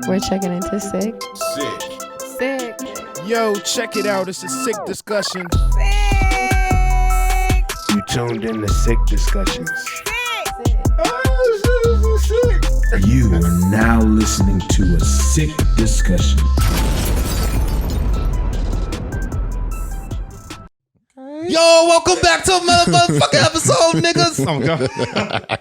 We're checking into Psyck. Sick. Yo, check it out. It's a Psyck Discussion. You tuned in to Psyck Discussions. You are now listening to a Psyck Discussion. Yo, welcome back to another motherfucking episode, niggas. Oh, God.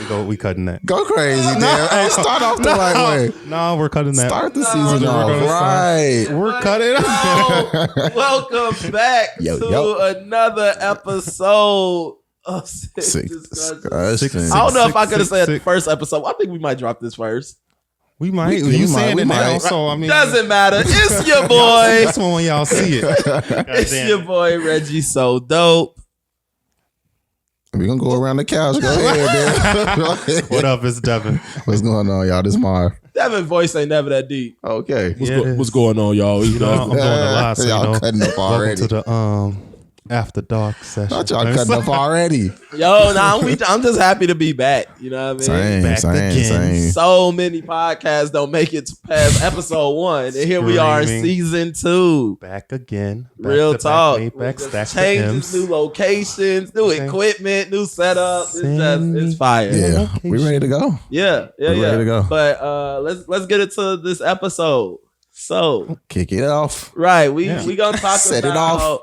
No, we cutting that. Go crazy, damn. Hey, start off the right way. No, we're cutting that. Start the season off right. We're cutting it. Welcome back to another episode of Psyck Discussion. I don't know if I could have said the first episode. I think we might drop this first. We might. You saying it now, so I mean, doesn't matter. It's your boy. This one when y'all see it. It's your boy Reggie. So dope. We're going to go around the couch. Go ahead, man. What up? It's Devin. What's going on, y'all? This is Marv. Devin's voice ain't never that deep. Okay. What's going on, y'all? You know, I'm doing a lot, so y'all cutting up already. Welcome to the after dark session. Thought y'all cutting up already. Yo, I'm just happy to be back. You know what I mean? Same. So many podcasts don't make it past episode 1, and here we are in season 2. Back again. Real talk. Changes, new locations, new equipment, new setup. It's fire. Yeah, we ready to go. Yeah. Ready to go. But let's get into this episode. So kick it off. Right, we gonna talk Set about it off.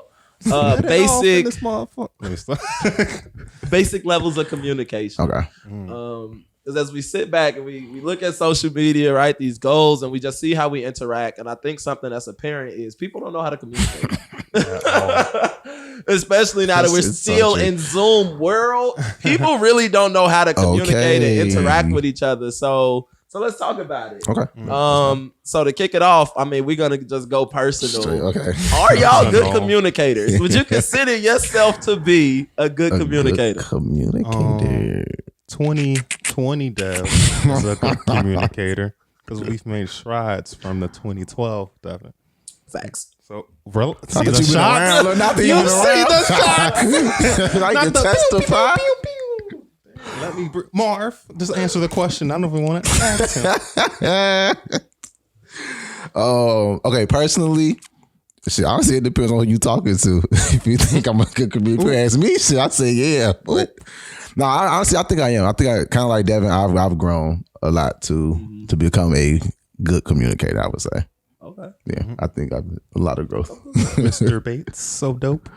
basic levels of communication. Okay. Because as we sit back and we look at social media, right, these goals, and we just see how we interact, and I think something that's apparent is people don't know how to communicate. Especially now that we're still in Zoom world, people really don't know how to communicate and interact with each other. So let's talk about it. Okay. So to kick it off, I mean, we're gonna just go personal. Okay. Are y'all good communicators? Would you consider yourself to be a good communicator? Good communicator. 2020 Dev is a good communicator because we've made strides from the 2012 Devin. Facts. So, see the shots? Not You see the shots? I can testify. Let me, Marv, just answer the question. I don't know if we want to ask him. Okay, personally, shit, honestly, it depends on who you talking to. If you think I'm a good communicator, ask me, shit, I'd say yeah. But no, honestly, I think I am. I think I kind of like Devin. I've grown a lot to become a good communicator, I would say. Okay. Yeah, I think I've a lot of growth. Mr. Bates, so dope.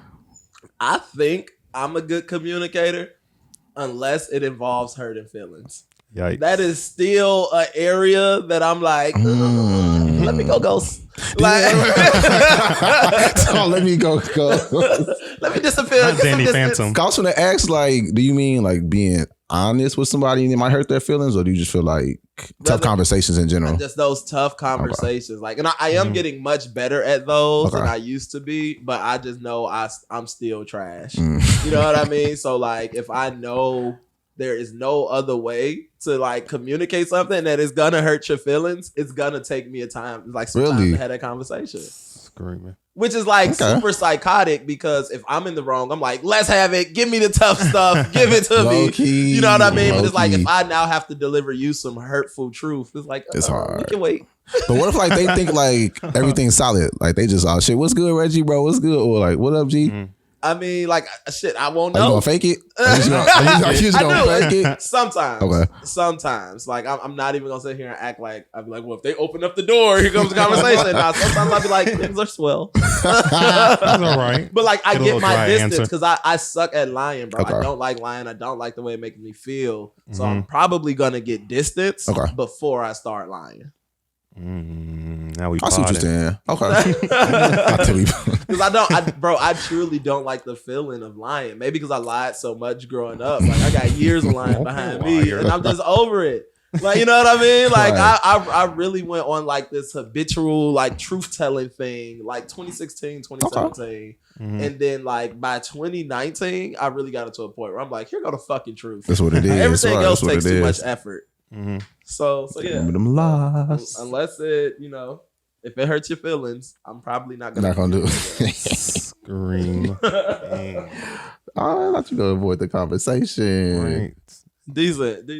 I think I'm a good communicator unless it involves hurting feelings. Yikes. That is still an area that I'm like, let me go ghost. Like, so let me go. Let me disappear. Danny Phantom. I was gonna ask, like, do you mean like being honest with somebody and it might hurt their feelings, or do you just feel like tough conversations in general? Just those tough conversations. Like, and I am getting much better at those than I used to be, but I just know I'm still trash. You know what I mean? So like, if I know there is no other way to like communicate something that is gonna hurt your feelings, it's gonna take me some time to have that conversation. Screaming. Which is like super psychotic, because if I'm in the wrong, I'm like, let's have it. Give me the tough stuff. Give it to me. You know what I mean? But it's like, if I now have to deliver you some hurtful truth, it's like, it's hard. We can wait. But what if like they think like everything's solid? Like they just, oh shit, what's good, Reggie, bro? What's good? Or like, what up, G? I mean, like, shit, I won't know. Are you gonna fake it? Are you just gonna fake it? Sometimes. Okay. Sometimes. Like, I'm not even gonna sit here and act like, I'd be like, well, if they open up the door, here comes the conversation. Now, sometimes I'll be like, things are swell. That's all right. But like, I get my distance because I suck at lying, bro. Okay. I don't like lying. I don't like the way it makes me feel. So I'm probably gonna get distance before I start lying. Now we. I see what you're saying. Okay. Because I truly don't like the feeling of lying. Maybe because I lied so much growing up. Like, I got years of lying behind me, and I'm just over it. Like, you know what I mean? Like, I really went on like this habitual like truth telling thing, like 2016, 2017. And then like by 2019, I really got into a point where I'm like, here go the fucking truth. That's what it is. Everything else takes too much effort. So yeah. Remember them lies. Unless it, if it hurts your feelings, I'm probably not gonna do it. Scream. I thought you gonna avoid the conversation. Right. Decent.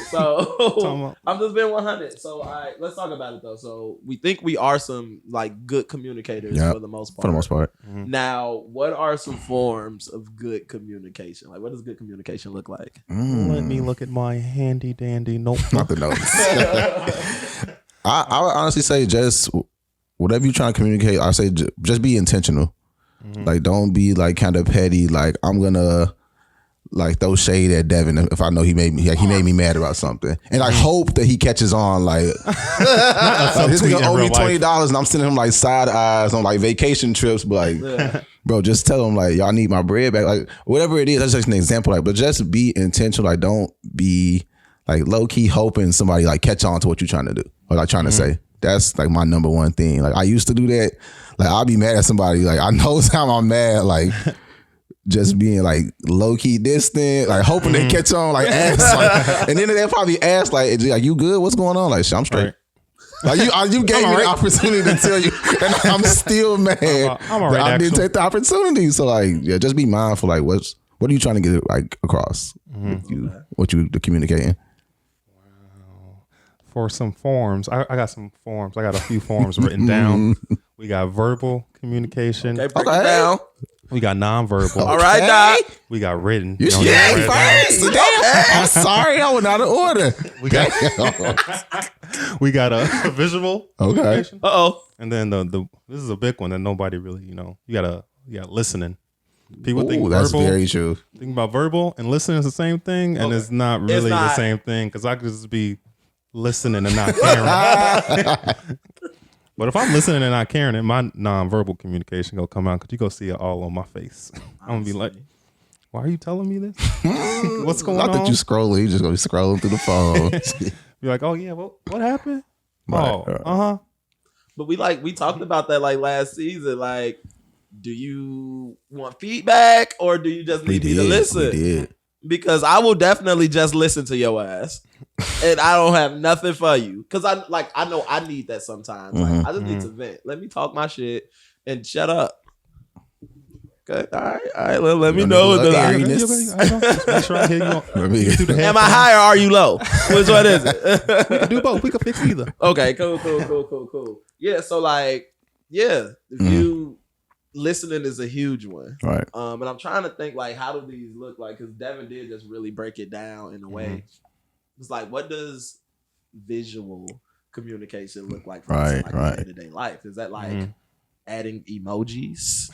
So I'm just being 100. So let's talk about it though. So we think we are some like good communicators for the most part. For the most part. Mm-hmm. Now, what are some forms of good communication? Like, what does good communication look like? Let me look at my handy dandy notebook. Not the notes. I would honestly say just whatever you're trying to communicate, I say just be intentional. Mm-hmm. Like, don't be like kind of petty. Like, I'm gonna like throw shade at Devin if I know he made me mad about something, and I hope that he catches on. Like, this nigga owe me $20, and I'm sending him like side eyes on like vacation trips. But like, bro, just tell him like y'all need my bread back. Like, whatever it is, that's just an example. Like, but just be intentional. Like, don't be like low key hoping somebody like catch on to what you're trying to do or like trying to say. That's like my number one thing. Like, I used to do that. Like, I'll be mad at somebody. Like, I know time I'm mad. Like, just being like low key distant, like hoping they catch on, like ask, like, and then they'll probably ask like, "You good? What's going on?" Like, shit, I'm straight. Right. Like you gave me the opportunity to tell you, and I'm still mad I'm all right, I didn't take the opportunity. So like, yeah, just be mindful. Like, what are you trying to get like across? What you communicating? For some forms, I got some forms. I got a few forms written down. We got verbal communication. Okay, break it down. We got nonverbal. All right, Doc. We got written. You should first. I'm sorry, I went out of order. We got a visual communication. And then this is a big one that nobody really, you got listening. People think that's verbal. very true. Think about verbal and listening is the same thing, and it's not really the same thing because I could just be listening and not caring. But if I'm listening and not caring, then my nonverbal communication gonna come out because you go see it all on my face. I'm gonna be like, "Why are you telling me this? What's going on?" Not that you scrolling, you just gonna be scrolling through the phone. You're like, "Oh yeah, what happened?" Right. But we talked about that like last season. Like, do you want feedback or do you just need me to listen? We did. Because I will definitely just listen to your ass, and I don't have nothing for you. Because I know I need that sometimes. Like, I just need to vent. Let me talk my shit and shut up. Okay, all right. Let me know. Am I high or are you low? Which one is it? We can do both. We can fix either. Okay, cool. Yeah, so like, if you. Listening is a huge one, right? And I'm trying to think like, how do these look like? Because Devin did just really break it down in a way. It's like, what does visual communication look like for us in day-to-day life? Is that like adding emojis?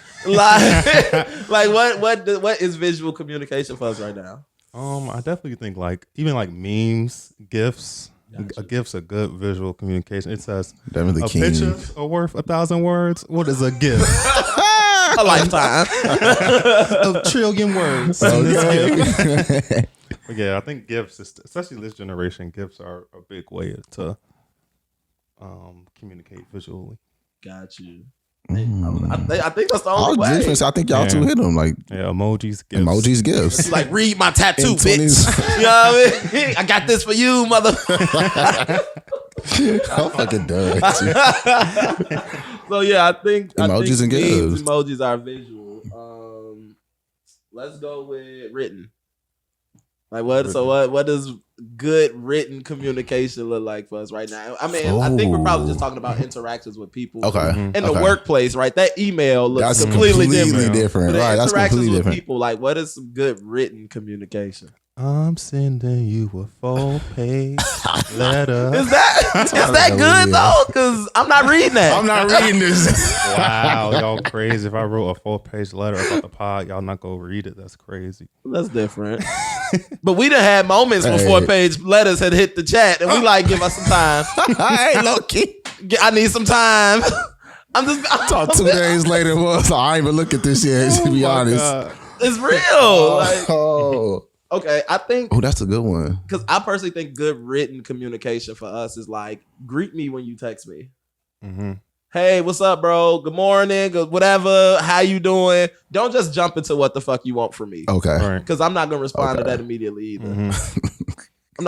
like what is visual communication for us right now? I definitely think like even like memes, GIFs. Gotcha. A GIF's a good visual communication. It says definitely a picture are worth 1,000 words. What is a GIF? A lifetime. A trillion words. But yeah, I think GIFs, especially this generation, GIFs are a big way to communicate visually. Got you. I think that's the only way. I think y'all two hit them like emojis, GIFs. Emojis, GIFs. Like, read my tattoo, bitch. You know what I mean? I got this for you, mother. I'm fucking done. So yeah, I think emojis and GIFs. Emojis are visual. Let's go with written. Like what? So what does good written communication look like for us right now? I mean, I think we're probably just talking about interactions with people. In the workplace, right? That email looks completely different. But right, that's completely different. People, like, what is some good written communication? I'm sending you a 4-page letter. Is that good though? Because I'm not reading that. I'm not reading this. Wow, y'all crazy. If I wrote a 4-page letter about the pod, y'all not gonna read it. That's crazy. That's different. But we done had moments when 4-page letters had hit the chat, and we like, give us some time. Hey, low key. I need some time. I'm talking 2 days later. So I ain't even look at this yet. To be honest, it's real. Okay, I think. Oh, that's a good one. Because I personally think good written communication for us is like, greet me when you text me. Hey, what's up, bro? Good morning. Good whatever. How you doing? Don't just jump into what the fuck you want from me. Okay. Because I'm not gonna respond to that immediately either.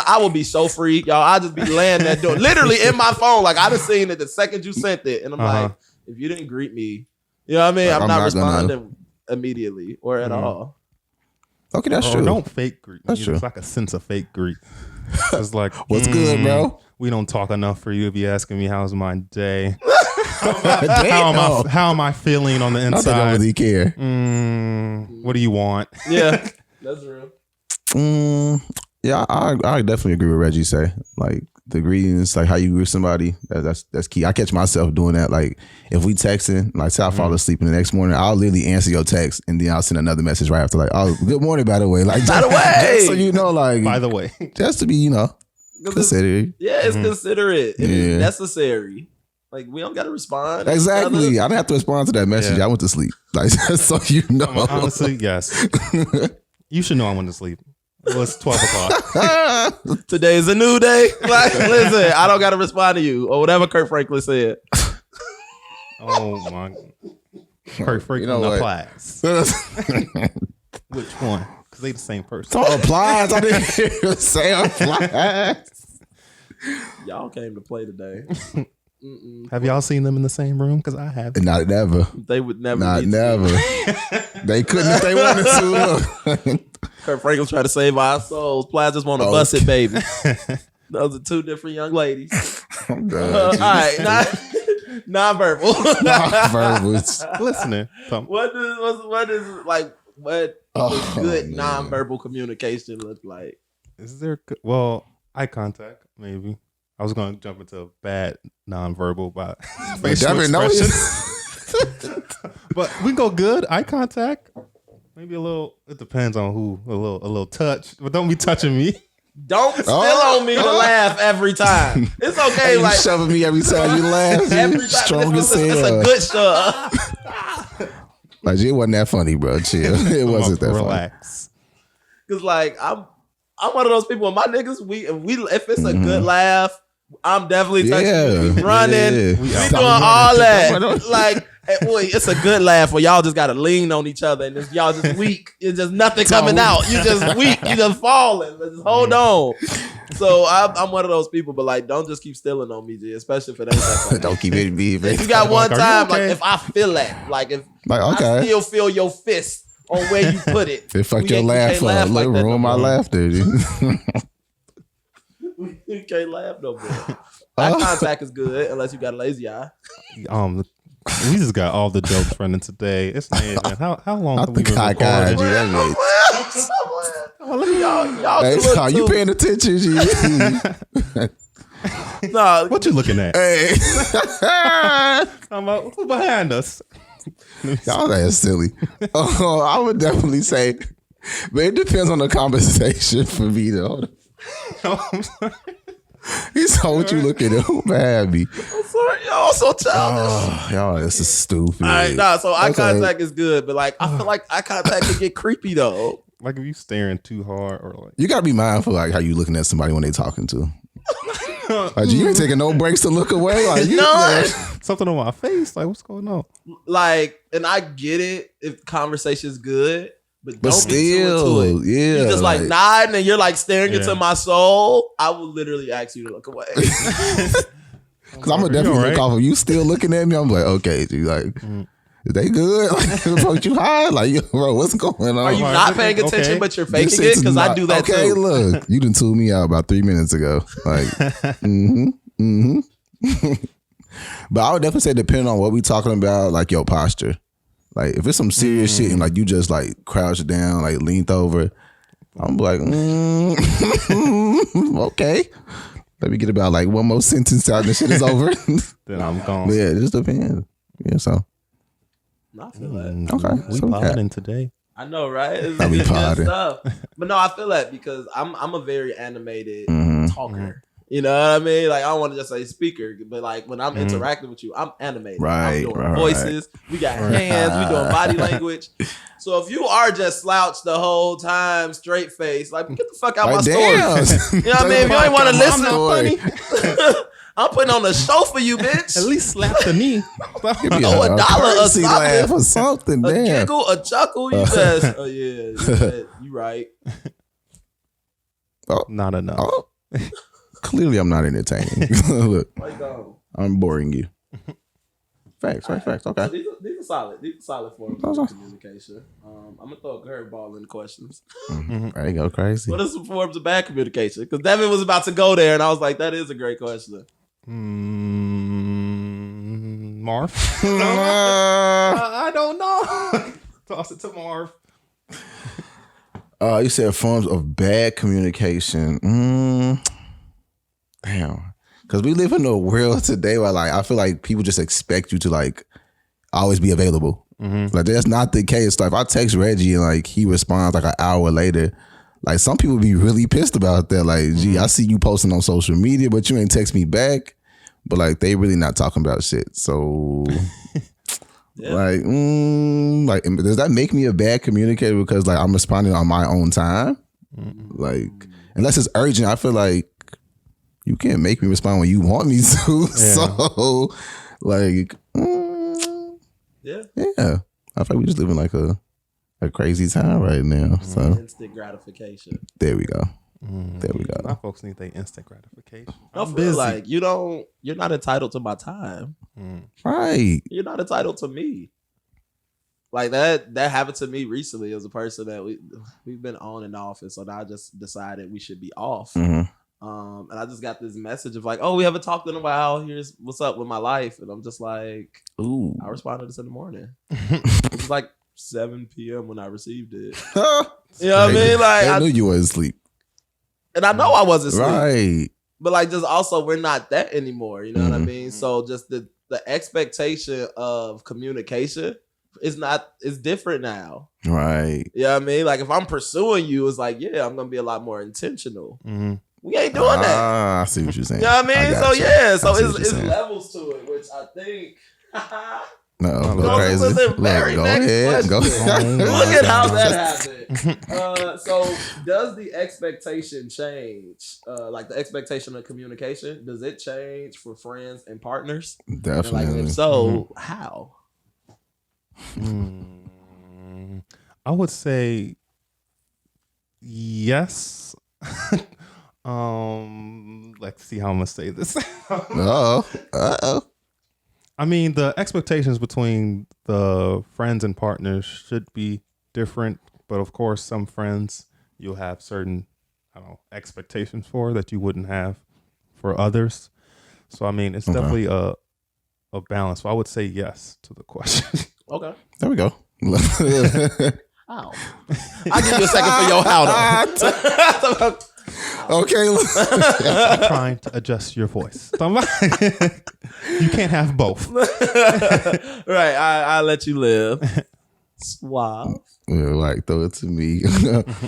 I will be so free, y'all. I'll just be laying that door, literally in my phone. Like, I just seen it the second you sent it, and I'm like, if you didn't greet me, you know what I mean? I'm not responding immediately or at all. Okay, that's true. Don't fake greet. That's true. It's like a sense of fake greet. It's like, what's good, bro? We don't talk enough for you to be asking me how's my day. Damn. How am I feeling on the Not that I inside? really care. What do you want? Yeah, that's real. Yeah, I definitely agree with Reggie say. Like the greetings, like how you greet somebody, that's key. I catch myself doing that. Like if we texting, like say I fall asleep and the next morning, I'll literally answer your text and then I'll send another message right after, like, oh, good morning, by the way. Like By the way. just so you know, like By the way. just to be, considerate. Yeah, it's considerate. It is Yeah. necessary. Like we don't gotta respond. Exactly. I didn't have to respond to that message. Yeah. I went to sleep. Like just so you know. Honestly, yes. You should know I went to sleep. Well, it's 12 o'clock. Today's a new day. Like, listen, I don't gotta respond to you or whatever Kurt Franklin said. Oh my. Kurt Franklin know what? applies. Which one? Because they the same person. So applies. I didn't hear you say applies. Y'all came to play today. Have y'all seen them in the same room? Because I have. Not never. They would never. Not need never. They couldn't if they wanted to. Kurt Franklin trying to save our souls. Ply just want to bust it, baby. Those are two different young ladies. I'm done. All right, non-verbal. Verbals. Listening. What does good non-verbal communication look like? Is there? Eye contact, maybe. I was going to jump into bad nonverbal by facial expressions. But we go good. Eye contact. Maybe a little. It depends on who. A little touch. But don't be touching me. Don't spill on me to laugh every time. It's okay. You like shoving me every time you laugh. every time. Strong as It's hell. a good shove. Like it wasn't that funny, bro. Chill. It wasn't that funny. Relax. Cause like I'm one of those people. When my niggas, if it's a good laugh, I'm definitely texting you. We running. Yeah. We doing all that. Like, boy, it's a good laugh where y'all just gotta lean on each other and y'all just weak. It's just nothing coming out. You just weak. You just falling. Just hold on. So I'm one of those people, but like, don't just keep stealing on me, G. Especially if it ain't that funny. Don't keep hitting me. If you got one Are you time, okay? like if I feel that, like if okay. I still feel your fist on where you put it. It fucked we your ain't- laugh can't laugh up. like that Ruin my no more. laughter, dude. You can't laugh no more. Eye contact is good unless you got a lazy eye. We just got all the jokes running today. It's man. How long I have we think been I got you. recording? That makes. Y'all Hey, can look are you too. paying attention, G? Nah, What you looking at? Hey. I'm about, who behind us? Y'all ass silly. I would definitely say, but it depends on the conversation for me though. He saw what you looking at. Who behind me? I'm sorry, y'all so childish. Oh, y'all, this is stupid. All right, nah, so eye Okay. contact is good, but like I feel like eye contact can get creepy though. Like if you staring too hard or like You gotta be mindful like how you looking at somebody when they talking to. Like you ain't taking no breaks to look away. Like you, No. something on my face. Like what's going on? Like, and I get it if conversation's good, but don't but be too still, into it. yeah. You just like nodding and you're like staring Yeah. into my soul. I will literally ask you to look away. Because I'm gonna You definitely all right? look off of you still looking at me. I'm like, okay, G, like, is they good? Like, fuck you high? Like, bro, what's going on? Are you Alright, not okay, paying attention, okay. but you're This faking it? shit's Because I not- do that okay, too. look, you done tuned me out about 3 minutes ago. Like, But I would definitely say, depending on what we talking about, like your posture. Like, if it's some serious shit and like you just like crouch down, like leaned over, I'm like, okay. Let me get about like one more sentence out and the shit is over. Then I'm gone. But yeah, it just depends. Yeah, so I feel that. okay. We So, podding today. I know, right? It's, I be it's good podding. stuff. But no, I feel that because I'm a very animated Mhm. talker. You know what I mean? Like I don't want to just say speaker, but like when I'm interacting with you, I'm animated. Right, I'm doing right. voices. We got hands. We doing body language. So if you are just slouched the whole time, straight face, like get the fuck out my Like, story. damn. You know what I mean? If you ain't want to listen, story. I'm putting on a show for you, bitch. At least slap the knee. Give me Oh, $1 or courtesy something. laugh or something. A Damn. giggle, a chuckle. You just, oh yeah, you right. Not enough. Oh, clearly I'm not entertaining. Look, Like, I'm boring you. Facts. Okay. these are solid. These are solid forms of communication. I'm gonna throw a curveball in the questions. There you go, crazy. What are some forms of bad communication? Because Devin was about to go there, and I was like, that is a great question. Marv? I don't know. Toss it to Marv. You said forms of bad communication. Damn. Because we live in a world today where like I feel like people just expect you to like always be available. Like that's not the case. Like if I text Reggie and like he responds like an hour later, like some people be really pissed about that. Like, gee, I see you posting on social media, but you ain't text me back. But like they really not talking about shit. So like does that make me a bad communicator because like I'm responding on my own time? Like unless it's urgent, I feel like you can't make me respond when you want me to. Yeah. So like yeah. I feel like we just living like a crazy time right now. So instant gratification. There we go. There we go. My folks need their instant gratification. I feel like you're not entitled to my time. Right. You're not entitled to me. Like that happened to me recently as a person that we've been on and off, and so now I just decided we should be off. And I just got this message of like, oh, we haven't talked in a while. Here's what's up with my life, and I'm just like, ooh. I responded to this in the morning. It was like 7 p.m. when I received it. You know what I mean? Like I knew you wasn't asleep. And I know I wasn't asleep. Right. But like just also we're not that anymore. You know what I mean? So just the expectation of communication is different now. Right. You know what I mean? Like if I'm pursuing you, it's like, yeah, I'm gonna be a lot more intentional. We ain't doing that. I see what you're saying. You know what I mean? So yeah, so it's levels to it, which I think no, go crazy. Go ahead. Go. Look at how that happened. So does the expectation change? Like the expectation of communication, does it change for friends and partners? Definitely. And like if so, how? I would say yes. Let's see how I'm gonna say this. Uh-oh. I mean, the expectations between the friends and partners should be different, but of course, some friends you'll have certain, expectations for that you wouldn't have for others. So, I mean, it's definitely a balance. So I would say yes to the question. Okay. There we go. How? I'll give you a second for your how though. Okay. I'm trying to adjust your voice. You can't have both. Right. I'll let you live. Suave. Yeah, like throw it to me.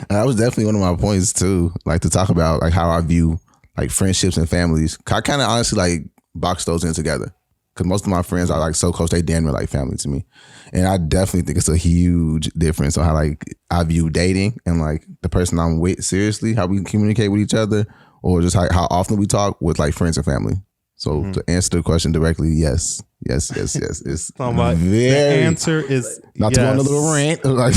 That was definitely one of my points too. Like to talk about like how I view like friendships and families. I kind of honestly like box those in together. Because most of my friends are like so close, they damn near like family to me. And I definitely think it's a huge difference on how like I view dating and like the person I'm with seriously, how we communicate with each other, or just how often we talk with like friends and family. So to answer the question directly, yes. It's the answer is not to go on a little rant. Like,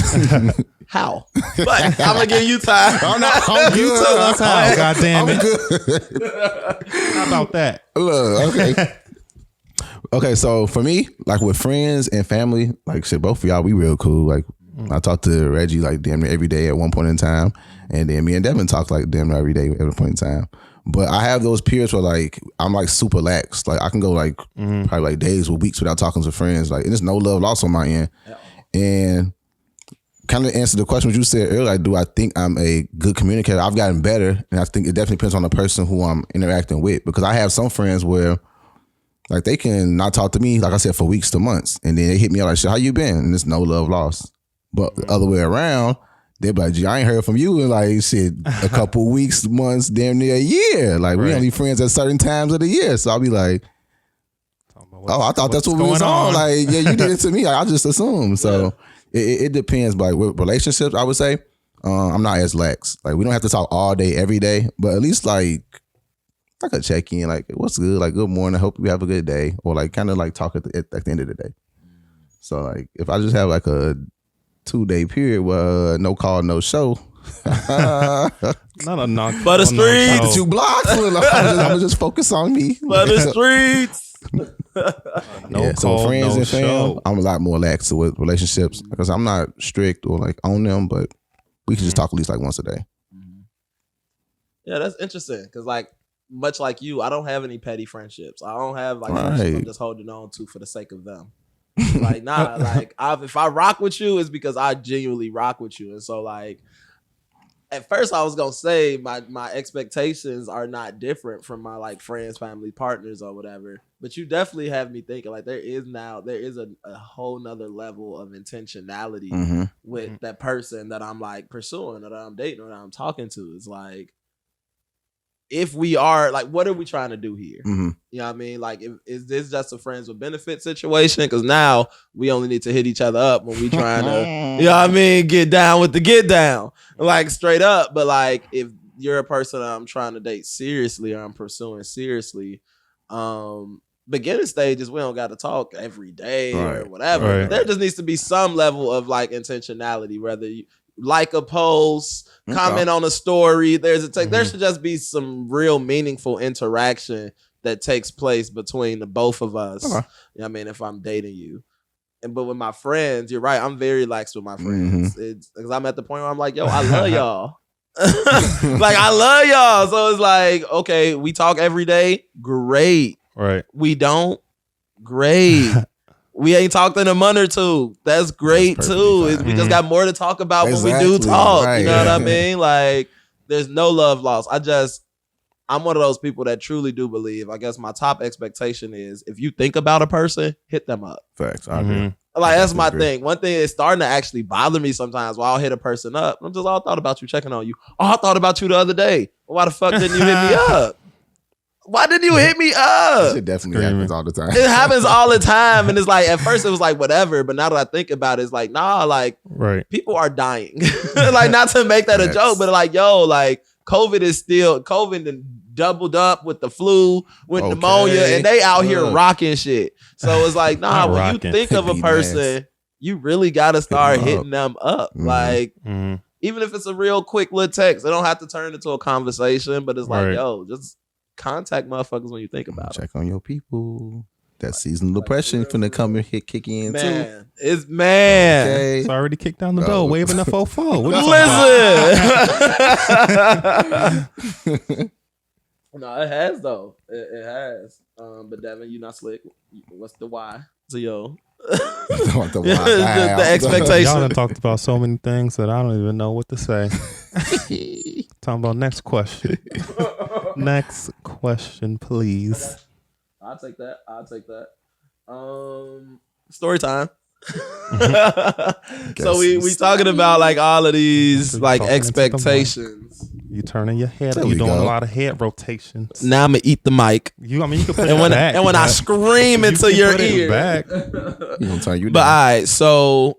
how? But I'm gonna give you time. I'm good. You tell us how. God damn it. Good. How about that? Look, okay. Okay, so for me, like with friends and family, like shit, both of y'all, we real cool. Like I talk to Reggie like damn near every day at one point in time, and then me and Devin talk like damn near every day at a point in time. But I have those periods where like I'm like super lax. Like I can go like probably like days or weeks without talking to friends. Like and there's no love lost on my end. And kind of answer the question what you said earlier, like, do I think I'm a good communicator? I've gotten better, and I think it definitely depends on the person who I'm interacting with. Because I have some friends where like they can not talk to me, like I said, for weeks to months. And then they hit me up like, shit, how you been? And there's no love lost. But the other way around, they're like, gee, I ain't heard from you in like shit, a couple weeks, months, damn near a year. Like we only friends at certain times of the year. So I'll be like, oh, I thought that's what we was on. Like, yeah, you did it to me. I just assumed. So it depends. But like with relationships, I would say, I'm not as lax. Like we don't have to talk all day, every day, but at least like a check in, like what's good, like good morning, hope you have a good day, or like kind of like talk at the end of the day. So like if I just have like a 2-day period where no call, no show, not a knock for the streets, you blocked. I'm just focus on me for the streets. So friends and fam, I'm a lot more lax with relationships because I'm not strict or like on them, but we can just talk at least like once a day. Yeah, that's interesting because like much like you, I don't have any petty friendships. I don't have like friendships I'm just holding on to for the sake of them. Like nah, like if I rock with you, it's because I genuinely rock with you, and so like. At first, I was gonna say my expectations are not different from my like friends, family, partners, or whatever. But you definitely have me thinking like there is a whole nother level of intentionality with that person that I'm like pursuing or that I'm dating or that I'm talking to. It's like if we are like, what are we trying to do here? You know what I mean? Like, is this just a friends with benefit situation? Because now we only need to hit each other up when we trying to, you know what I mean, get down with the get down, like straight up. But like, if you're a person I'm trying to date seriously or I'm pursuing seriously, beginning stages, we don't got to talk every day or whatever. There just needs to be some level of like intentionality, whether you like a post, comment on a story. There should just be some real meaningful interaction that takes place between the both of us. You know what I mean? If I'm dating you. But with my friends, you're right. I'm very lax with my friends. It's because I'm at the point where I'm like, yo, I love y'all. Like, I love y'all. So it's like, okay, we talk every day. Great. Right. We don't. Great. We ain't talked in a month or two. That's great too. We just got more to talk about when we do talk. Right. You know what I mean? Like, there's no love lost. I'm one of those people that truly do believe. I guess my top expectation is if you think about a person, hit them up. Facts. I agree. Like, that's my thing. One thing is starting to actually bother me sometimes while I'll hit a person up. I'm just, I thought about you, checking on you. Oh, I thought about you the other day. Why the fuck didn't you hit me up? Why didn't you hit me up? It definitely happens all the time. It happens all the time. And it's like, at first it was like, whatever. But now that I think about it, it's like, nah, like, people are dying. Like, not to make that a joke, but like, yo, like, COVID and doubled up with the flu, with pneumonia, and they out here rocking shit. So it's like, nah, when you think of a person, you really got to start hitting them up. Like, even if it's a real quick little text, it don't have to turn into a conversation, but it's like, yo, just contact motherfuckers when you think about it. Check on your people. That seasonal depression finna come and kick in too. It's It's already kicked down the door, waving the 4-4. Listen. No, it has though. It has. But Devin, you not slick. What's the why to yo? the expectation. Y'all done talked about so many things that I don't even know what to say. Talking about next question. Next question, please. I'll take that. Story time. So we talking about like all of these like expectations. You turning your head up. You doing a lot of head rotations. Now I'm gonna eat the mic. You can put it back. And when I scream into your ear, back. You gonna turn you down. But all right, so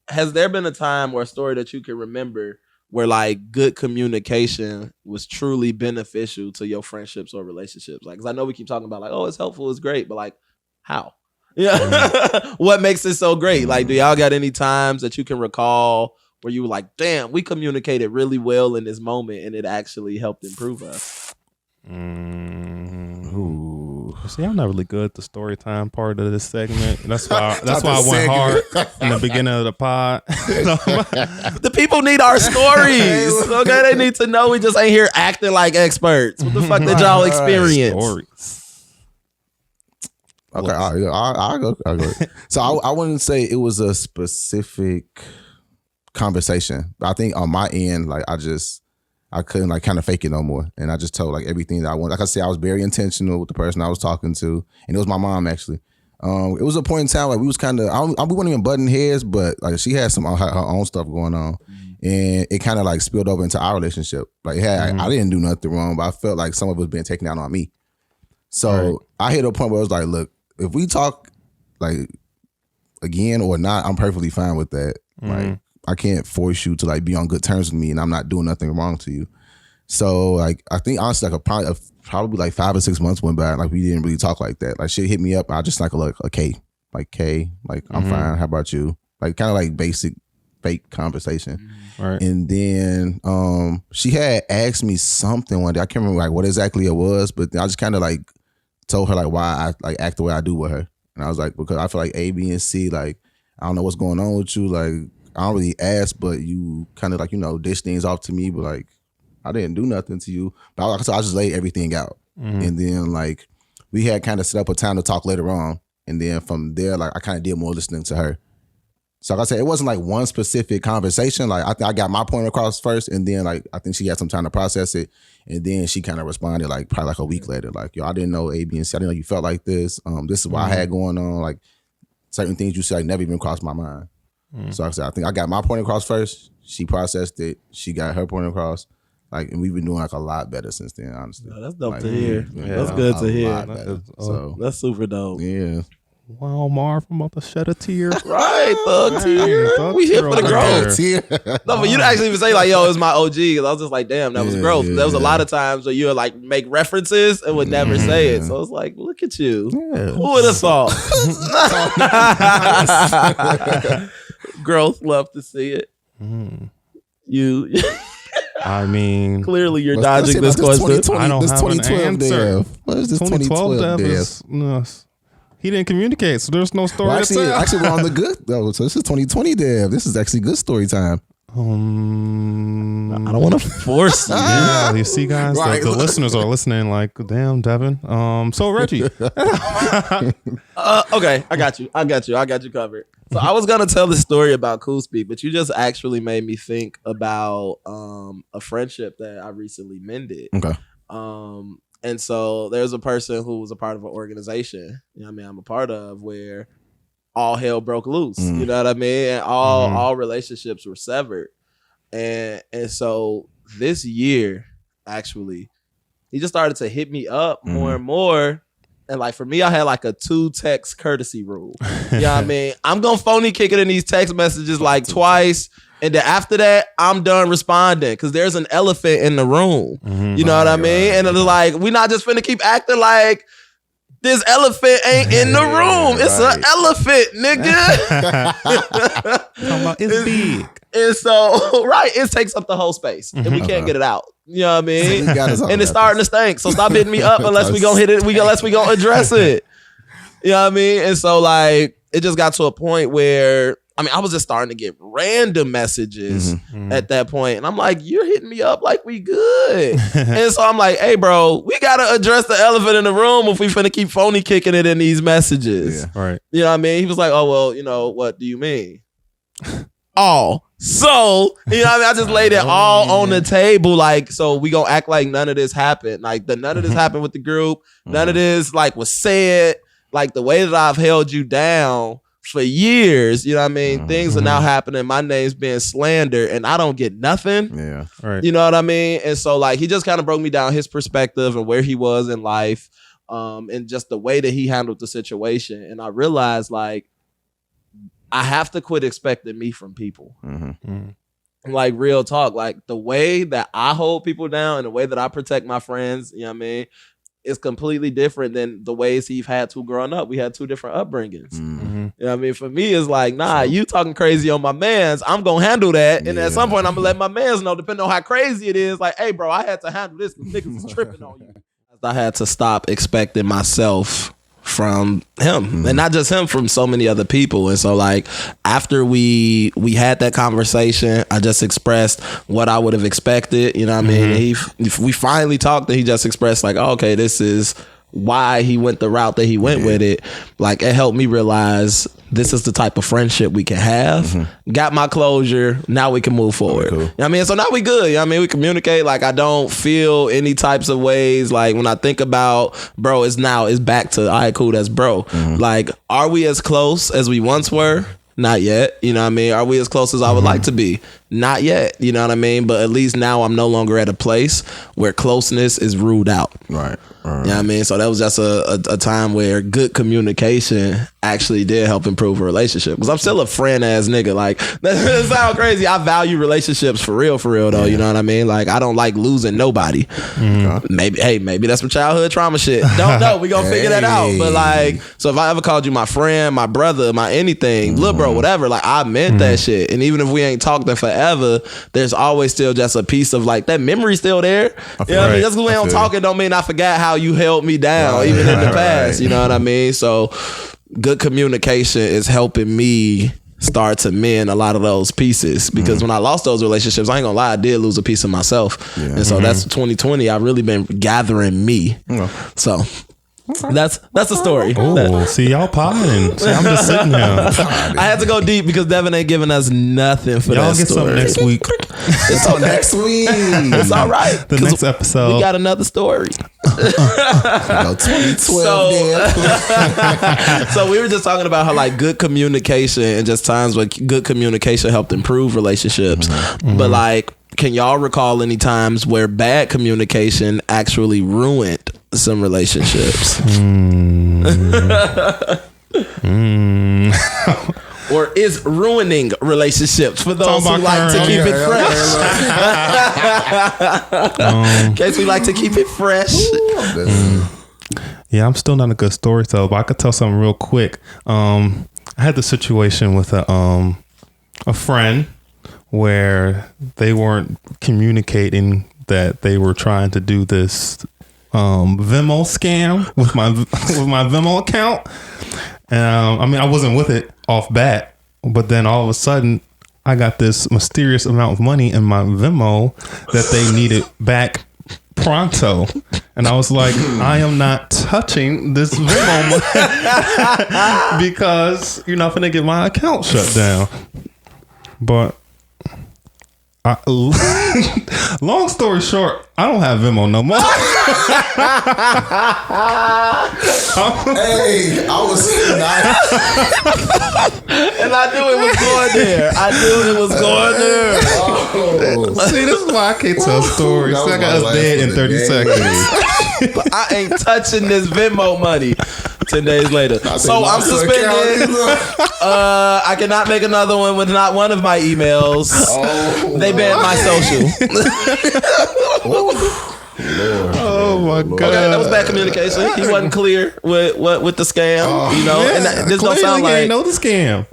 has there been a time or a story that you can remember where like good communication was truly beneficial to your friendships or relationships? Like, because I know we keep talking about like, oh, it's helpful, it's great, but like, how? Yeah, what makes it so great? Like, do y'all got any times that you can recall where you were like, damn, we communicated really well in this moment and it actually helped improve us? See, I'm not really good at the story time part of this segment. That's why I went hard in the beginning of the pod. The people need our stories. Okay, they need to know we just ain't here acting like experts. What the fuck did y'all experience? Stories. Okay, I'll go. So I wouldn't say it was a specific conversation. I think on my end, like I couldn't like kind of fake it no more. And I just told like everything that I wanted. Like I said, I was very intentional with the person I was talking to. And it was my mom actually. It was a point in time like we was kind of, we weren't even butting heads, but like she had some her own stuff going on. And it kind of like spilled over into our relationship. Like I didn't do nothing wrong, but I felt like some of it was being taken out on me. So I hit a point where I was like, look, if we talk like again or not, I'm perfectly fine with that. Like I can't force you to like be on good terms with me, and I'm not doing nothing wrong to you. So like I think honestly, like probably like 5 or 6 months went by, like we didn't really talk like that. Like she hit me up, I just like okay, like I'm fine. How about you? Like kind of like basic fake conversation. Right. And then she had asked me something one day. I can't remember like what exactly it was, but I just kind of like told her like why I like act the way I do with her. And I was like, because I feel like A, B, and C, like, I don't know what's going on with you. Like, I don't really ask, but you kind of like, dish things off to me, but like, I didn't do nothing to you. But so I just laid everything out. And then like, we had kind of set up a time to talk later on. And then from there, like, I kind of did more listening to her. So like I said, it wasn't like one specific conversation. Like I got my point across first, and then like I think she had some time to process it, and then she kind of responded like probably like a week later, like, yo, I didn't know A, B, and C. I didn't know you felt like this. This is what I had going on. Like certain things you said like, never even crossed my mind. So like I said, I think I got my point across first. She processed it. She got her point across. Like, and we've been doing like a lot better since then, honestly. Oh, that's dope like, to hear. That's good to hear. So that's super dope. Yeah. Wow, Marv, I'm about to shed a tear. Right, thug tear. We here for the growth. No, but you didn't actually even say like, yo, it was my OG. Cause I was just like, damn, that was growth. There was a lot of times where you would like make references and would never say it. So it's like, look at you. Yeah. Who would have thought? Growth, love to see it. You. I mean, clearly you're dodging this question. I don't have an answer. What is this 2012 Dev? He didn't communicate, so there's no story. Well, actually, we're on the good though. So this is 2020 Dev. This is actually good story time. I don't want to force you. Yeah, you see, guys, right. the listeners are listening. Like, damn, Devin. So Reggie. Okay, I got you. I got you covered. So I was gonna tell the story about Cool Speak, but you just actually made me think about a friendship that I recently mended. Okay. And so there's a person who was a part of an organization, I'm a part of, where all hell broke loose. You know what I mean? And all relationships were severed. And so this year, actually, he just started to hit me up more and more. And like for me, I had like a 2-text courtesy rule. You know what I mean? I'm gonna phony kick it in these text messages like twice. And then after that, I'm done responding because there's an elephant in the room. You know what I mean? And it's like, we not just finna keep acting like this elephant ain't in the room. It's an elephant, nigga. It's big. And so, right, it takes up the whole space. And we can't get it out. You know what I mean? And it's starting to stink. So stop hitting me up unless we gonna hit it. Unless we gonna address it. You know what I mean? And so like, it just got to a point where, I was just starting to get random messages at that point. And I'm like, you're hitting me up like we good. And so I'm like, hey, bro, we got to address the elephant in the room if we finna keep phony kicking it in these messages. Yeah. Right. You know what I mean? He was like, oh, well, what do you mean? All. So, you know what I mean? I just laid it all on the table. Like, so we gonna act like none of this happened. Like, none of this happened with the group. None of this, like, was said. Like, the way that I've held you down for years, you know what I mean? Things are now happening. My name's being slandered and I don't get nothing. Yeah. Right. You know what I mean? And so like, he just kind of broke me down his perspective and where he was in life, and just the way that he handled the situation. And I realized like, I have to quit expecting me from people. Like real talk, like the way that I hold people down and the way that I protect my friends, you know what I mean? Is completely different than the ways he's had to growing up. We had two different upbringings. You know what I mean? For me, it's like, nah, you talking crazy on my mans. I'm going to handle that. And at some point, I'm going to let my mans know, depending on how crazy it is. Like, hey, bro, I had to handle this because niggas is tripping on you. I had to stop expecting myself from him, and not just him, from so many other people. And so like after we had that conversation, I just expressed what I would have expected, you know what I mean? If we finally talked, and he just expressed like, oh, okay, this is why he went the route that he went with it. Like it helped me realize this is the type of friendship we can have. Got my closure. Now we can move forward. Cool. You know what I mean? So now we good. You know what I mean? We communicate. Like I don't feel any types of ways. Like when I think about bro, it's back to, all right, cool, that's bro. Like, are we as close as we once were? Not yet. You know what I mean? Are we as close as I would like to be? Not yet. You know what I mean? But at least now I'm no longer at a place where closeness is ruled out. Right. You know what I mean? So that was just a time where good communication actually did help improve a relationship. Because I'm still a friend ass nigga. Like, that sounds crazy. I value relationships for real though. You know what I mean? Like, I don't like losing nobody. Maybe that's some childhood trauma shit. Don't know. We gonna figure that out. But like, so if I ever called you my friend, my brother, my anything, little bro, whatever, like I meant that shit. And even if we ain't talked in forever, forever, there's always still just a piece of like that memory still there. You know what I mean? Just because we don't talk, it don't mean I forgot how you held me down, even in the past. You know what I mean? So good communication is helping me start to mend a lot of those pieces, because when I lost those relationships, I ain't gonna lie, I did lose a piece of myself. And so that's 2020. I've really been gathering me. So that's the story. Oh, see, y'all potting. See, I'm just sitting here. I had to go deep because Devin ain't giving us nothing for y'all that get story. something next week. It's on next week. It's all right. The next episode. We got another story. 2012. So we were just talking about how like good communication and just times when good communication helped improve relationships. But like, can y'all recall any times where bad communication actually ruined some relationships? Or is ruining relationships for those who like to keep it fresh? In case we like to keep it fresh. Yeah, I'm still not a good storyteller, but I could tell something real quick. I had the situation with a friend where they weren't communicating that they were trying to do this Venmo scam with my Venmo account. And I mean, I wasn't with it off bat, but then all of a sudden I got this mysterious amount of money in my Venmo that they needed back pronto. And I was like, I am not touching this Venmo money because you're not going to get my account shut down. But long story short, I don't have Venmo no more. Hey, I was not. And I knew it was going there. See, this is why I can't tell stories. I got us dead in 30 seconds. But I ain't touching this Venmo money. 10 days later. So I'm suspended. I cannot make another one with not one of my emails. They banned my social. Oh my god! Okay, that was bad communication. He wasn't clear with the scam, you know. And this don't sound like know the scam.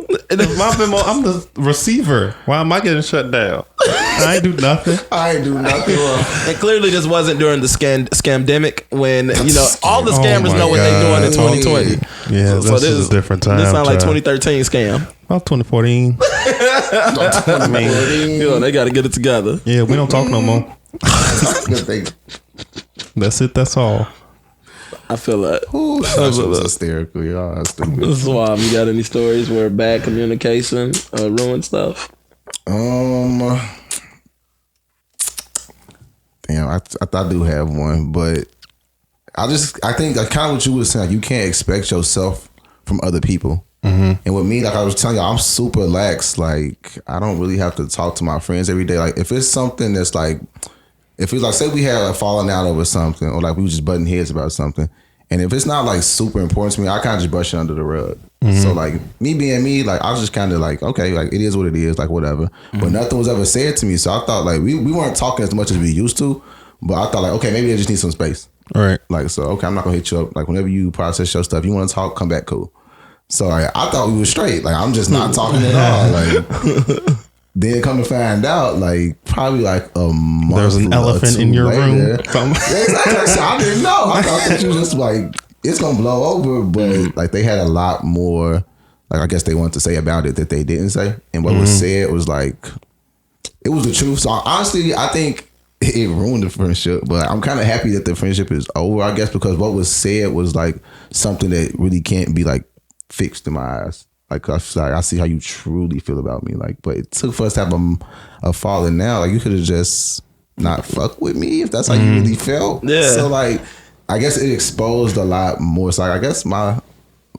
My Venmo, I'm the receiver. Why am I getting shut down? I ain't do nothing. And clearly, this wasn't during the scamdemic when you know all the scammers know what they're doing in 2020. Yeah, so this is a different time. This sounds like 2013 scam. About 2014. You know, they got to get it together. Yeah, we don't talk no more. That's it. That's all. I feel that. That was hysterical. Y'all stupid. This is why. You got any stories where bad communication ruined stuff? Damn, I do have one, but I think like kind of what you were saying. Like, you can't expect yourself from other people. And with me, like I was telling you, I'm super lax. Like I don't really have to talk to my friends every day. Like if it's something that's like, if it's like, say we had a falling out over something, or like we were just butting heads about something, and if it's not like super important to me, I kind of just brush it under the rug. So like me being me, like I was just kind of like, okay, like it is what it is, like whatever. But nothing was ever said to me, so I thought like we weren't talking as much as we used to. But I thought like, okay, maybe I just need some space. All right. Like so, okay, I'm not gonna hit you up. Like whenever you process your stuff, you want to talk, come back, cool. So like, I thought we were straight. Like I'm just not talking at all. Like then come to find out, like probably like a month. There's an elephant in your room. Yeah, exactly. I didn't know. I thought that you just like it's gonna blow over, but like they had a lot more. Like I guess they wanted to say about it that they didn't say, and what was said was like it was the truth. So honestly, I think it ruined the friendship, but I'm kind of happy that the friendship is over. I guess because what was said was like something that really can't be like fixed in my eyes. Like I see how you truly feel about me. Like, but it took for us to have a falling out. Like you could have just not fuck with me if that's how you really felt. Yeah. So like, I guess it exposed a lot more. So like, I guess my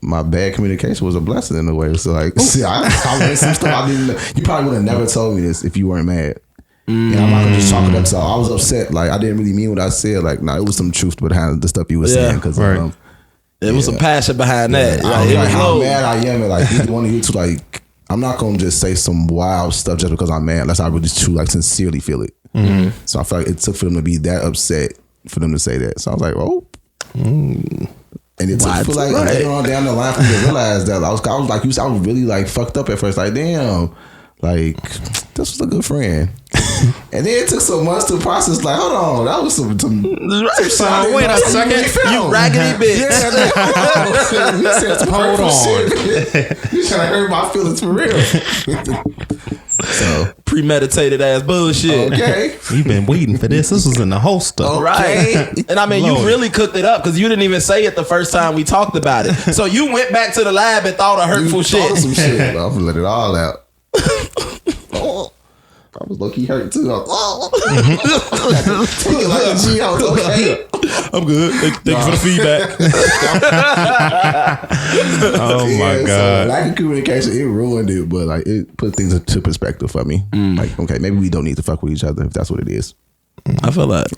bad communication was a blessing in a way. So like, see, I learned some stuff I didn't know. You probably would have never told me this if you weren't mad. And I'm not gonna just chalk it up. So I was upset. Like I didn't really mean what I said. Like no, it was some truth behind the stuff you were saying. Because it was some passion behind that. Like, how mad I am, and like either one of you two, like I'm not gonna just say some wild stuff just because I'm mad unless I really true like sincerely feel it. So I feel like it took for them to be that upset for them to say that. So I was like, oh. And it took for like later on down the line for me to realize that I was like, I was really like fucked up at first. Like damn, like this was a good friend. And then it took so much to process. Like, hold on, that was some wait a second, you raggedy bitch. Hold on. You trying to hurt my feelings for real. So premeditated ass bullshit. Okay, You've been waiting for this. This was in the holster. Right. And I mean, Lord. you really cooked it up because you didn't even say it the first time we talked about it. So you went back to the lab and thought of hurtful thought of shit. some shit. I'm gonna let it all out. I was low key hurt too. I was, like a G, I was okay. I'm good. Thank you for the feedback. Oh my God. So lack of communication, it ruined it, but like it put things into perspective for me. Like, okay, maybe we don't need to fuck with each other if that's what it is. I feel that.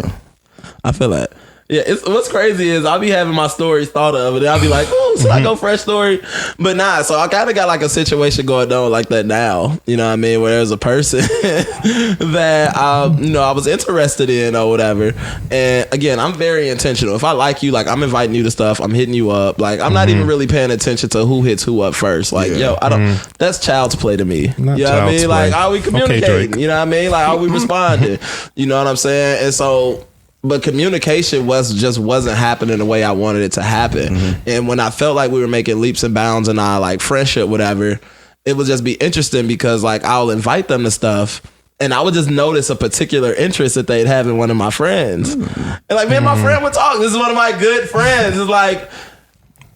I feel that. Yeah, what's crazy is I'll be having my stories thought of, and I'll be like, "Oh, should I go fresh story?" But nah. So I kind of got like a situation going on like that now. You know what I mean? Where there's a person that I was interested in or whatever. And again, I'm very intentional. If I like you, like I'm inviting you to stuff, I'm hitting you up. Like I'm not even really paying attention to who hits who up first. Like I don't. That's child's play to me. Not you know what I mean? child's Like play. are we communicating? Drake. You know what I mean? Like are we responding? You know what I'm saying? And so. But communication wasn't happening the way I wanted it to happen. And when I felt like we were making leaps and bounds in our like friendship, whatever, it would just be interesting because like I'll invite them to stuff and I would just notice a particular interest that they'd have in one of my friends. And like me and my friend would talk. This is one of my good friends. It's like,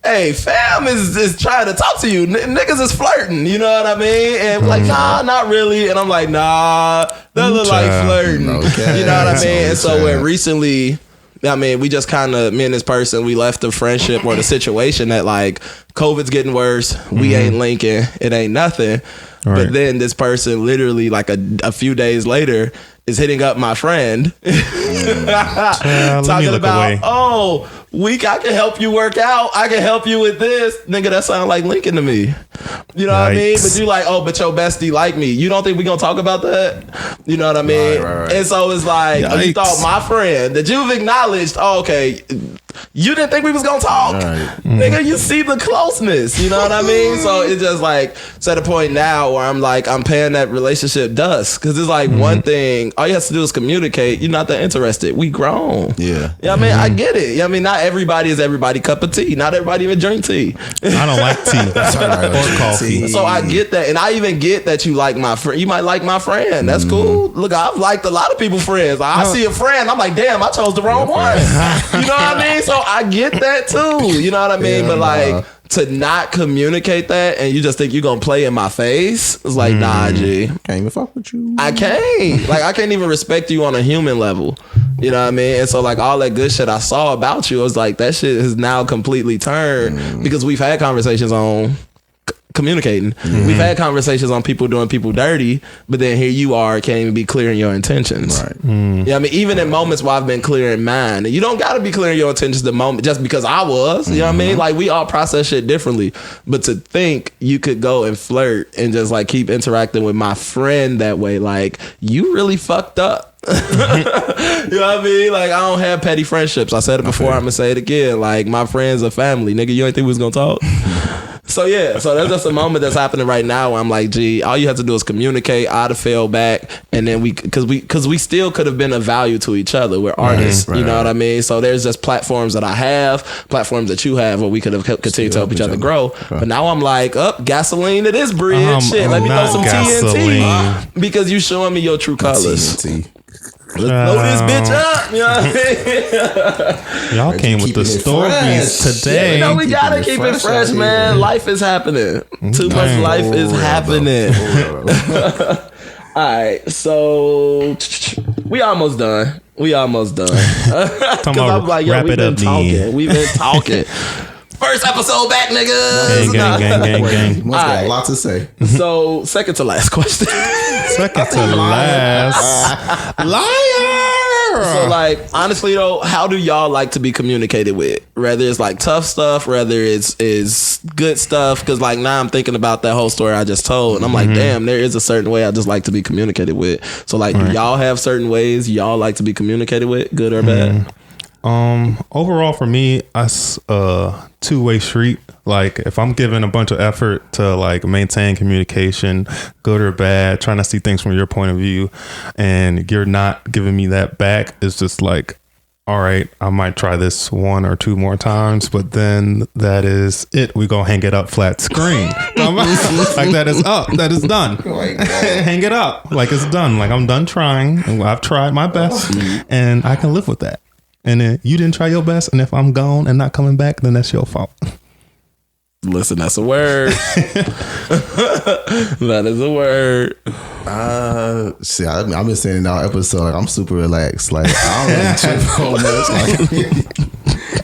hey, fam is trying to talk to you. Niggas is flirting, you know what I mean? And like, nah, not really. And I'm like, nah, that look like flirting. Okay. You know what I mean? And so when recently, I mean, we just kind of, me and this person, we left the friendship or the situation that like, COVID's getting worse. We ain't linking. It ain't nothing. Right. But then this person literally like a few days later is hitting up my friend talking about, I can help you work out. I can help you with this. Nigga, that sound like linking to me. You know what I mean? But you like, but your bestie like me. You don't think we gonna talk about that? You know what I mean? Right. And so it's like, you thought my friend that you've acknowledged, okay, you didn't think we was gonna talk. Nigga, you see the closeness. You know what I mean? So it's just like, it's at a point now where I'm like, I'm paying that relationship dust. Cause it's like one thing, all you have to do is communicate. You're not that interested. We grown. Yeah. You know what I mean? I get it. You know what I mean? Not everybody is everybody cup of tea. Not everybody even drink tea. I don't like tea or coffee. So I get that. And I even get that you like my friend. You might like my friend. That's cool. Look, I've liked a lot of people friends. I see a friend. I'm like, damn, I chose the wrong one. You know what I mean? So I get that too. You know what I mean? But like, to not communicate that and you just think you're gonna play in my face, it's like, nah, G. Can't even fuck with you. I can't. Like, I can't even respect you on a human level. You know what I mean? And so, like, all that good shit I saw about you, I was like, that shit has now completely turned because we've had conversations on communicating. We've had conversations on people doing people dirty, but then here you are, can't even be clear in your intentions. Right. Yeah, I mean, even in moments where I've been clear in mine, you don't got to be clear in your intentions the moment just because I was. You know what I mean? Like, we all process shit differently. But to think you could go and flirt and just like keep interacting with my friend that way, like, you really fucked up. You know what I mean? Like, I don't have petty friendships. I said it before, I'm gonna say it again. Like, my friends are family. Nigga, you ain't think we was gonna talk? So yeah, so that's just a moment that's happening right now where I'm like, gee, all you have to do is communicate. I'd have fell back, and then because we still could have been of value to each other. We're artists, you know what I mean? So there's just platforms that I have, platforms that you have, where we could have continued to help each other grow. But now I'm like, gasoline, it is bread. Shit, let me throw some TNT because you showing me your true colors. TNT. Let's blow this bitch up. You know what I mean? Y'all came with the stories today. You know, we gotta keep it fresh, man. Life is happening. Too much life is happening. All right, so we almost done. Because I'm like, yo, we've been talking. We've been talking. First episode back, niggas. Gang. Must got a lot to say. So, second to last question. Second to last. Liar. So, like, honestly though, how do y'all like to be communicated with? Whether it's like tough stuff, whether it's good stuff. Because like now I'm thinking about that whole story I just told, and I'm like, damn, there is a certain way I just like to be communicated with. So like, do y'all have certain ways y'all like to be communicated with, good or bad? Overall for me, it's a two-way street. Like if I'm giving a bunch of effort to like maintain communication, good or bad, trying to see things from your point of view, and you're not giving me that back, it's just like, all right, I might try this 1 or 2 more times, but then that is it. We gonna hang it up flat screen. Like that is up. That is done. Hang it up. Like it's done. Like I'm done trying. I've tried my best, and I can live with that. And then you didn't try your best, and if I'm gone and not coming back, then that's your fault. Listen, that's a word. That is a word. See, I've been saying in our episode, like, I'm super relaxed. Like I don't really trip on this. Like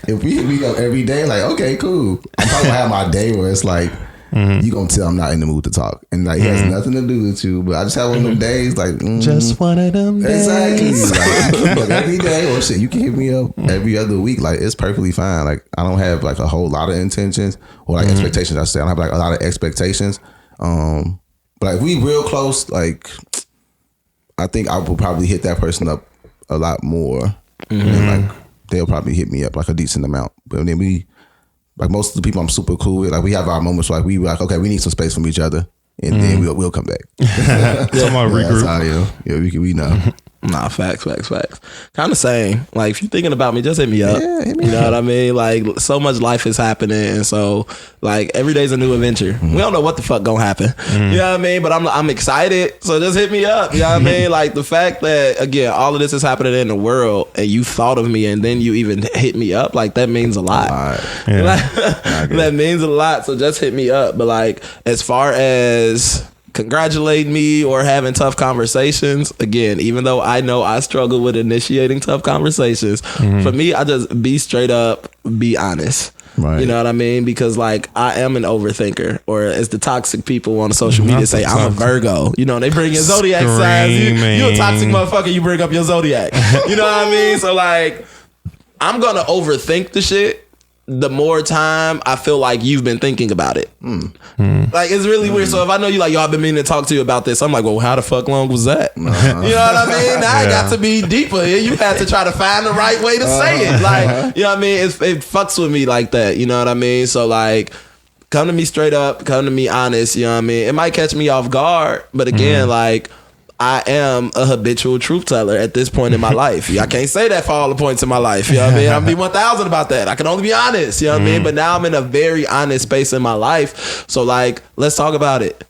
if we meet up every day, like okay, cool. I'm probably gonna have my day where it's like you gonna tell I'm not in the mood to talk, and like it has nothing to do with you. But I just have one of them days, like just one of them days. Exactly. Like, every day, or shit, you can hit me up every other week. Like it's perfectly fine. Like I don't have like a whole lot of intentions or like expectations. I say I don't have like a lot of expectations. But like if we real close, like I think I will probably hit that person up a lot more, and like they'll probably hit me up like a decent amount. But then we. Like most of the people I'm super cool with, like we have our moments where like we like, okay, we need some space from each other, and then we'll come back. Talking about regroup. Yeah, we know. Nah, facts. Kind of same. Like if you're thinking about me, just hit me up. Yeah, hit me you know what I mean? Like so much life is happening, and so like every day's a new adventure. We don't know what the fuck gonna happen. You know what I mean? But I'm excited. So just hit me up. You know what I mean? Like the fact that again, all of this is happening in the world, and you thought of me, and then you even hit me up. Like that means a lot. Yeah. That means a lot. So just hit me up. But like as far as congratulate me or having tough conversations, again, even though I know I struggle with initiating tough conversations, for me, I just be straight up, be honest. Right. You know what I mean? Because like I am an overthinker, or as the toxic people on social media say, I'm a Virgo. You know, they bring in zodiac signs. You a toxic motherfucker, you bring up your zodiac. You know what I mean? So like I'm gonna overthink the shit the more time I feel like you've been thinking about it. Like it's really weird. So if I know you like, yo, I've been meaning to talk to you about this, I'm like, well, how the fuck long was that? You know what I mean? Now I got to be deeper. You had to try to find the right way to say it. Like, you know what I mean? It fucks with me like that. You know what I mean? So like, come to me straight up, come to me honest. You know what I mean? It might catch me off guard, but again, like, I am a habitual truth teller at this point in my life. I can't say that for all the points in my life. You know what I mean? I'm be 1,000 about that. I can only be honest. You know what I mean? But now I'm in a very honest space in my life. So like, let's talk about it.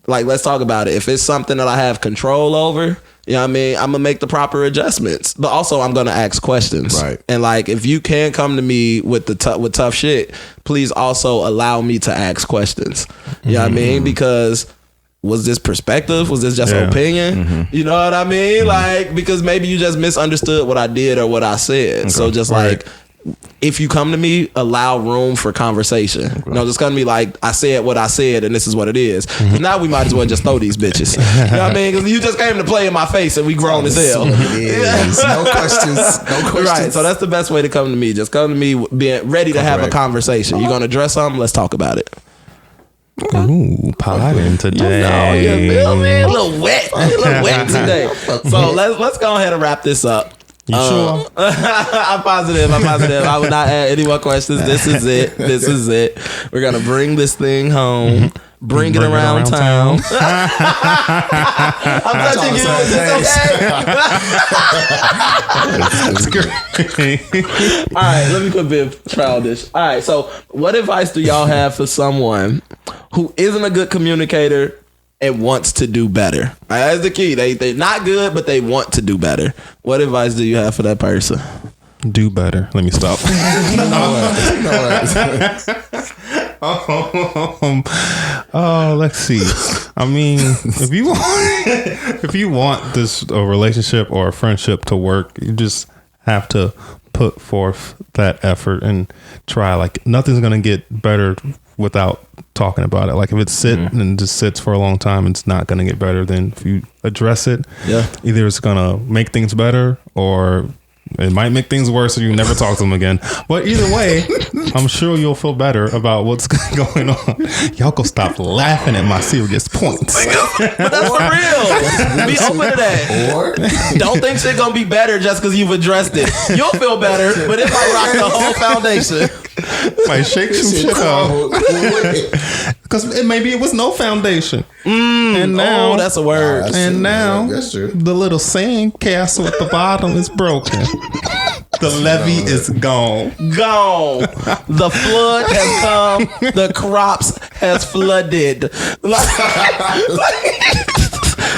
Like, let's talk about it. If it's something that I have control over, you know what I mean? I'm going to make the proper adjustments. But also I'm going to ask questions. Right. And like, if you can come to me with with tough shit, please also allow me to ask questions. You know what I mean? Because was this perspective? Was this just opinion? You know what I mean? Like, because maybe you just misunderstood what I did or what I said. Okay. So just like, if you come to me, allow room for conversation. Okay. No, just come to me like, I said what I said and this is what it is. Because now we might as well just throw these bitches. You know what I mean? Because you just came to play in my face and we grown as hell. No questions. Right. So that's the best way to come to me. Just come to me being ready to have a conversation. You're going to address something? Let's talk about it. Ooh, potting today. You feel me? A little wet today. So let's go ahead and wrap this up. You sure? I'm positive. I would not add any more questions. This is it. We're gonna bring this thing home. Bring it around town. I'm touching you. Is this okay? All right, let me quit being childish. All right, so what advice do y'all have for someone who isn't a good communicator and wants to do better? All right, that's the key. They're not good, but they want to do better. What advice do you have for that person? Do better. Let me stop. Let's see. I mean, if you want this relationship or a friendship to work, you just have to put forth that effort and try. Like nothing's gonna get better without talking about it. Like if it's and just sits for a long time, it's not gonna get better. Then if you address it, either it's gonna make things better or It might make things worse if you never talk to them again. But either way, I'm sure you'll feel better about what's going on. Y'all go stop laughing at my serious points. But that's for real. Be open to that. Or Don't think shit gonna be better just because you've addressed it. You'll feel better, but it might rock the whole foundation. Might shake some shit up. Because maybe it was no foundation. And now that's a word. And now that's true. the little sand castle at the bottom is broken. The levee is gone. Gone. The flood has come. The crops has flooded.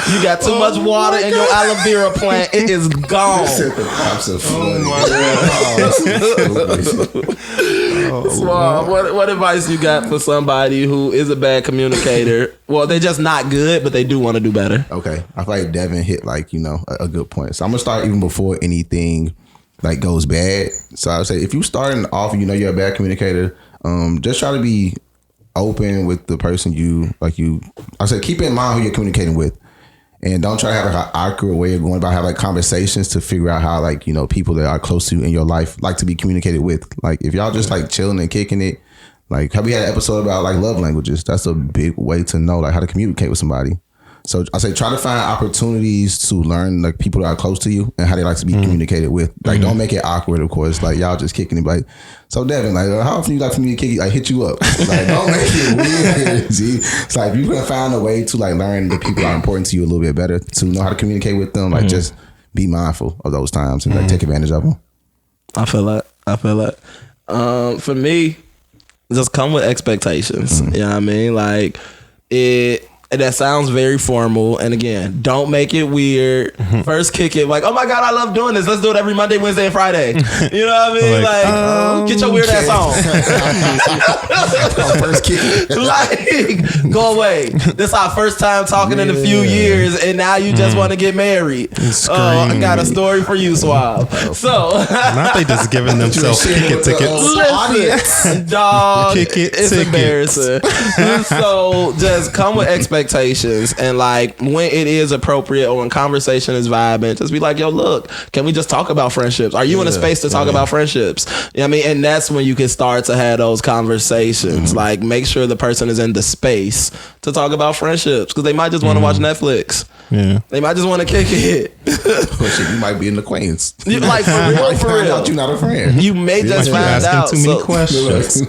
You got too much water in your aloe vera plant. It is gone. What advice you got for somebody who is a bad communicator? Well, they're just not good, but they do want to do better. Okay, I feel like Devin hit a good point. So I'm gonna start even before anything like goes bad. So I would say if you starting off, you're a bad communicator, just try to be open with the person I said keep in mind who you're communicating with. And don't try to have an awkward way of going about having conversations to figure out how people that are close to you in your life like to be communicated with. Like if y'all just chilling and kicking it, have we had an episode about love languages? That's a big way to know how to communicate with somebody. So I say try to find opportunities to learn people that are close to you and how they like to be communicated with. Don't make it awkward, of course. Y'all just kicking it. So Devin, how often you like for me to kick you? Hit you up. Don't make it weird. G. It's if you can find a way to learn the people that are important to you a little bit better, to know how to communicate with them. Just be mindful of those times and take advantage of them. I feel that. For me, just come with expectations. You know what I mean? And that sounds very formal. And again, don't make it weird. First kick it oh my God, I love doing this. Let's do it every Monday, Wednesday, and Friday. You know what I mean? Get your weird ass on. First kick it. Go away. This our first time talking in a few years, and now you just want to get married. I got a story for you, Suave. So not they just giving themselves kick it tickets. Listen, dog, kick it it's tickets. embarrassing. So just come with expectations, and when it is appropriate or when conversation is vibing, just be yo, look, can we just talk about friendships? Are you in a space to talk about friendships? You know what I mean? And that's when you can start to have those conversations. Make sure the person is in the space to talk about friendships, because they might just want to watch Netflix. Yeah, they might just want to kick it. You might be an acquaintance. For real. You're not a friend. You may just find out. Too many questions.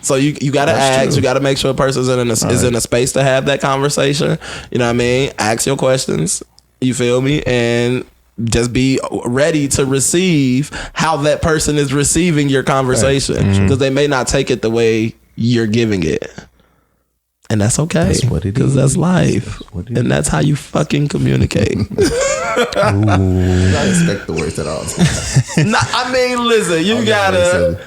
So you got to ask. True. You got to make sure a person is in a space to have that conversation. You know what I mean? Ask your questions. You feel me? And just be ready to receive how that person is receiving your conversation, because they may not take it the way you're giving it. And that's okay. That's what it is. Because that's life. And that's how you fucking communicate. I expect the worst at all. Listen, you gotta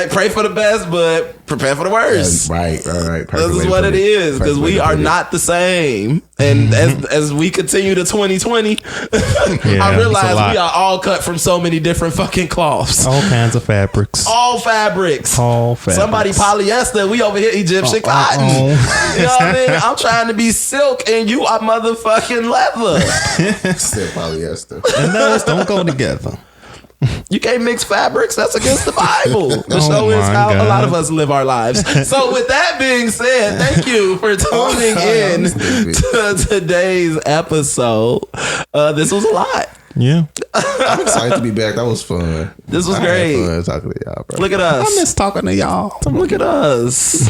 pray for the best, but prepare for the worst. Right. This is what it is, because we are not the same. And as we continue to 2020, I realize we are all cut from so many different fucking cloths. All kinds of fabrics. All fabrics. Somebody polyester. We over here Egyptian cotton. You know what I mean? I'm trying to be silk and you are motherfucking leather. Still polyester. And those don't go together. You can't mix fabrics. That's against the Bible. The show is how a lot of us live our lives. So with that being said, thank you for tuning in to today's episode. This was a lot. Yeah. I'm excited to be back. That was fun. This was great. Fun talking to y'all, bro. Look at us. I miss talking to y'all. Look at us.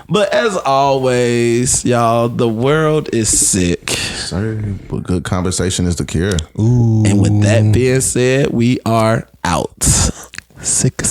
But as always, y'all, the world is sick. Sorry, but good conversation is the cure. Ooh. And with that being said, we are out. Sick.